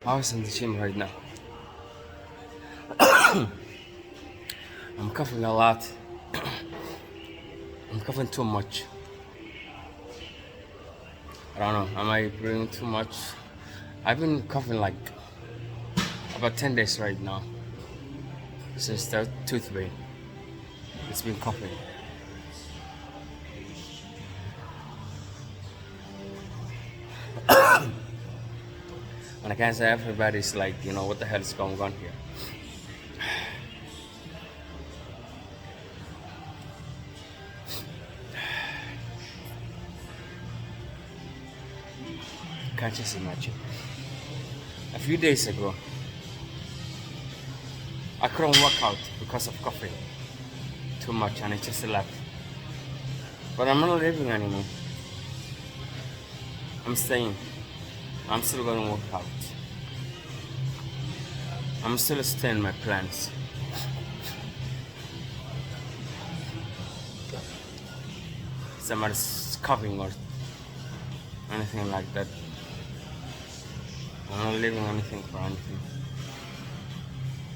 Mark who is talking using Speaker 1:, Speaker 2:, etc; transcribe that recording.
Speaker 1: I was in the gym right now. I'm coughing a lot. I'm coughing too much. I don't know. Am I breathing too much? I've been coughing like about 10 days right now. Since the tooth pain. It's been coughing. And I can't say everybody's like, what the hell is going on here? Can't just imagine. A few days ago, I couldn't work out because of coughing too much and I just left. But I'm not leaving anymore. I'm staying. I'm still going to work out. I'm still staying my plans. Somebody's coughing or anything like that. I'm not leaving anything for anything.